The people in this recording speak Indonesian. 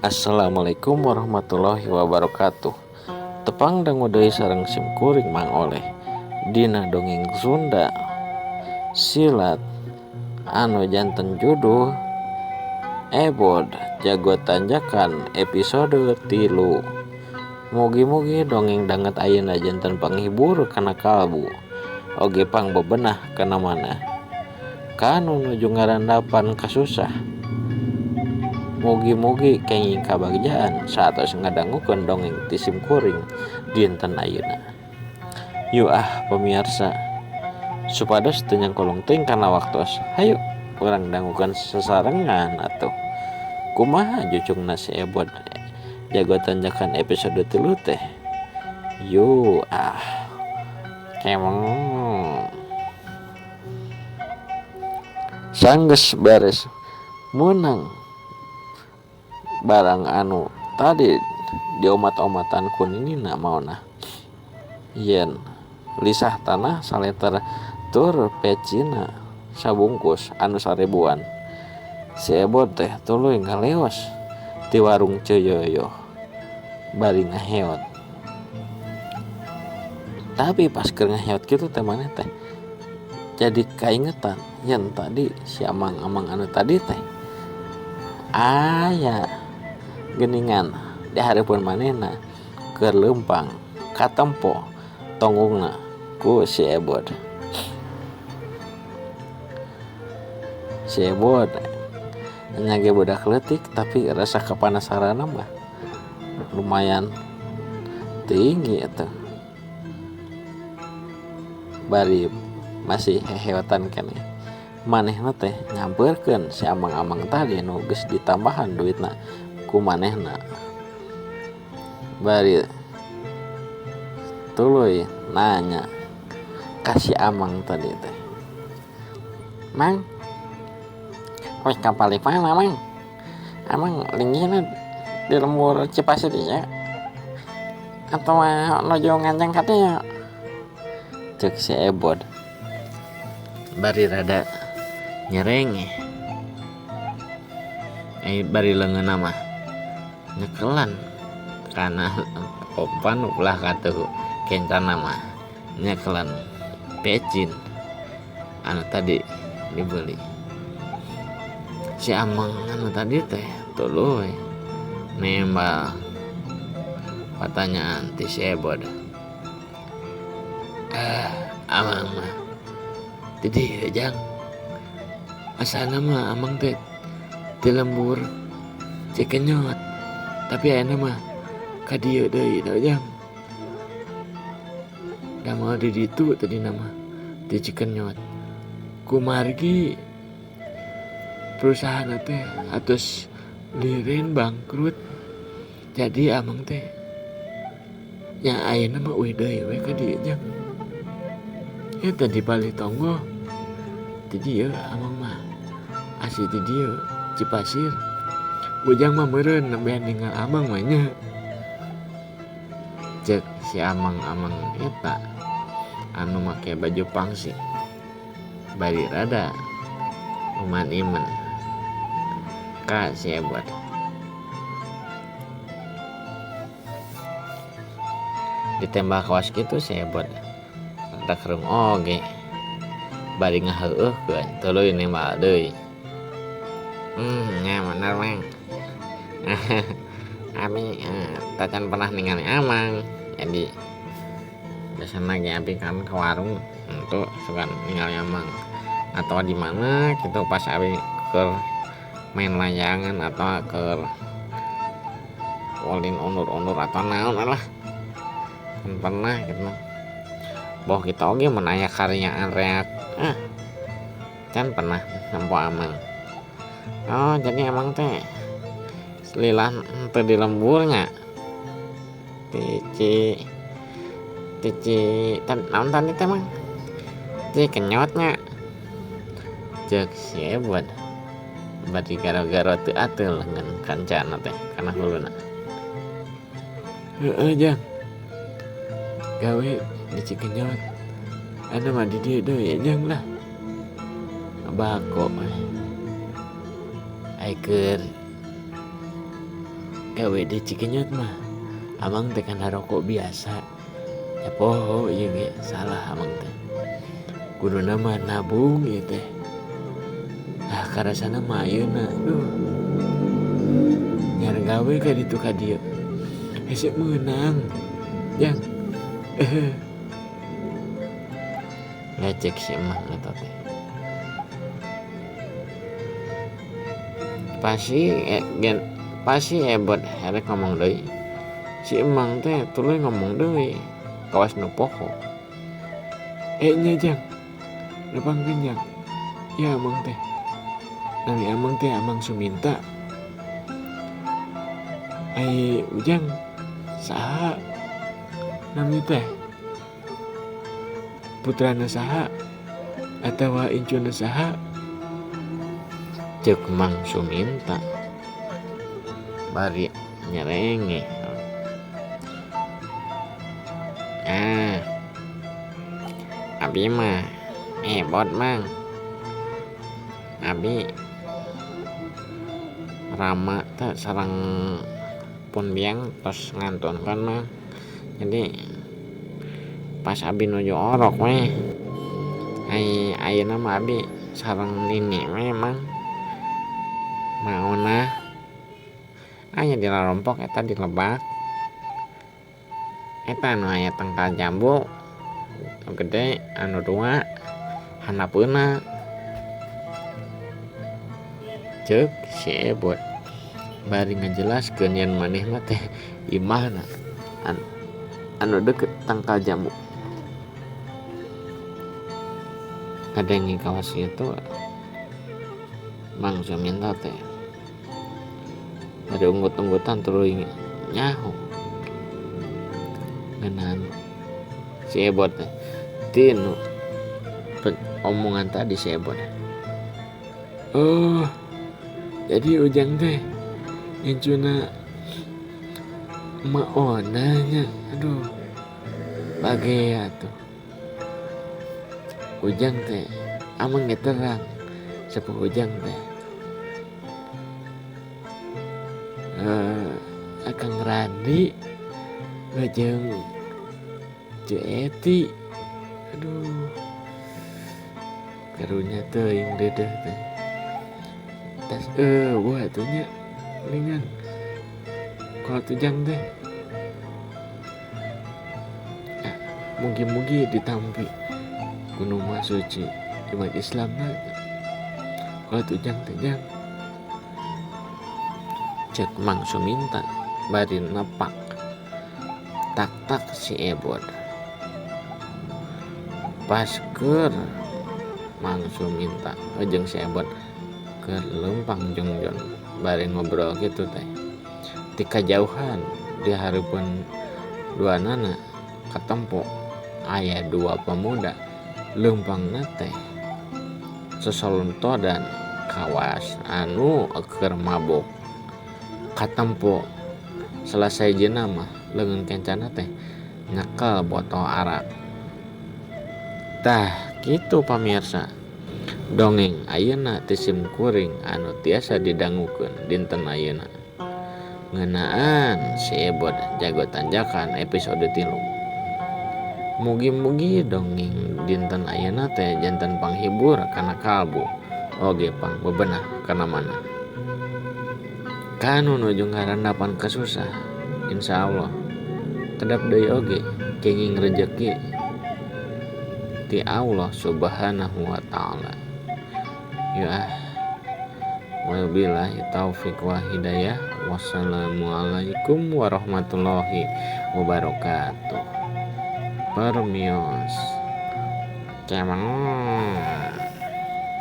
Assalamualaikum warahmatullahi wabarakatuh. Tepang dangu deui sareng simkuring Mang Oleh dina dongeng Sunda silat anu janten judul Ebod Jago Tanjakan episode 3. Mugi-mugi dongeng danget ayeuna janten panghibur kana kalbu oge pangbebenah kana mana kanu nuju ngarandapan kasusah. Mugi-mugi kenging kabagjaan satos ngadangukeun dongeng ti simkuring dinten ayeuna. Yuk pemirsa, supados teu nyangkolong teuing kana waktos. Hayu urang dangukeun sesarengan atuh. Kumaha jucungna si Ebod Jago Tanjakan episode 3 teh. Yuk kemeng. Sanggeus beres menang barang anu tadi diomat-omatan kuninina mauna yen lisah tanah saleter tur pecina sabungkus anu 1000-an. Si Ebod teh tuluy ngaleos ti warung Coyoyo bari ngaheot. Tapi pas keur ngaheot kitu teh maneh teh jadi kaingetan yen tadi si amang-amang anu tadi teh aya geningan di hareupeun manehna keur leumpang katempo tonggongna ku si Ebod. Si Ebod nyage budak leutik tapi rasa kapanasaran mah lumayan tinggi eta. Bari masih heheotan keneh manehna teh nyampeurkeun si amang-amang tadi nu geus ditambahan duitna ku manehna. Bari tuluy nanya ka si amang tadi teh, "Mang, wes kapal mana Mang? Amang linggihna di lembur Cipasir ya? Atau nuju Nganjang ka dieu?" Cek si Ebod. Bari rada nyereng bari leungeunna mah nyekelan kana opan ulah katuh kencana mah nyekelan pecin anu tadi dibeli. Si amang anu tadi teh tuluy nembal pertanyaan ti si Ebod. Amang mah di dieu Jang. Asalna mah amang teh di lembur Cikenyot, tapi ayeuna mah ka dieu deui Jang. Da moal di ditu tadi nama di Cikenyot. Kumargi perusahaan teh atos lireun bangkrut. Jadi amang teh nya ayeuna mah euy deui we ka dieu Jang. Eta di Bali Tonggo. Di dieu amang mah asli di dieu Cipasir. Bujang mah meureun nembe ninggal amang mah nya. Cek si amang-amang eta anu make baju pangsi bari rada uman-iman ka si Ebod. Ditembak kawas kitu si Ebod rada kereung oge bari ngaheueuhkeun tuluy nembal deui. Nya bener Mang. Abi tacan pernah ningali amang. Jadi biasanya lagi abi kan ke warung untuk suka ningali amang. Atau di mana gitu pas abi ke main layangan atau ke ulin undur-undur atau naon lah. Kan pernah gitu. Boh kita oge mun aya karyaan reak. Can pernah nampo amang. Oh jadi emang teh lilah teu di lemburnya tici naon tadi teh Mang Cikenyotnya. Cek si Ebod bari garo-garo teu ateul ngan kancana teh kana huluna. Heueuh Jang, gawe di Cikenyot anu mah di dieu deui Jang lah. Bako ai keur gawe di Cikenyot mah amang teh kan rokok biasa ya poho ieu ge salah amang teh kuduna mah nabung ieu teh karasana mah ayeuna nyar gawe ka ditu ka dieu hese meunang yang ngecek si emah eta teh pasti hebat herek ngomong deui si emang teh tuluy ngomong deui kawas nu poho nya jang lepang kenyang ya amang teh nami amang teh amang Suminta ai ujang saha nami teh putrana saha atawa incuna saha ceuk Mang Suminta bari nyerenge abi mah bot mang abi Rama teh sareng pun biang tos ngantunkan mah jadi pas abi nuju orok weh ayeuna mah abi sareng nini memang maona aya di Larompok eta di Lebak eta anu aya tangkal jambu gede anu 2 hanapeuna ceuk si ebot bari ngajelaskeun yen manehna teh imahna anu deket tangkal jambu kadang kawas itu Mang Suminta teh ada unggut-unggutan terus nyaho ngenan si ebot teh tinu omongan tadi si ebot jadi ujang teh incuna maonanya aduh bagea tuh ujang teh amang terang sepuh ujang teh Akang Randi ngajeng Cik Eti aduh karunya teuing dedeh teh tas buah atunya lingan kalau tujang teh mugi-mugi ditampi gunung mah suci umat Islam kalau tujang teh jang cek Mang Suminta bari nepak tak si ebot pas keur Mang Suminta jeung si ebot keur leumpang jongjon bari ngobrol gitu teh ti kajauhan di hareupeun duanana katempo aya 2 pemuda leumpangna teh sesolontodan kawas anu keur mabok katempo selesai jeuna mah leungeun kencana teh nyekel botol arak tah kitu pamirsa dongeng ayeuna ti sim kuring anu tiasa didangukeun dinten ayeuna ngeunaan si ebot jago tanjakan episode 3 mugi-mugi dongeng dinten ayeuna teh janten panghibur kana kalbu oge pang bebenah kana mana kanu nuju ngarandapan kasusah insyaallah kedap deui oge kenging rejeki ti Allah subhanahu wa ta'ala ya wabillahi taufiq wa hidayah wassalamualaikum warahmatullahi wabarakatuh permios cemang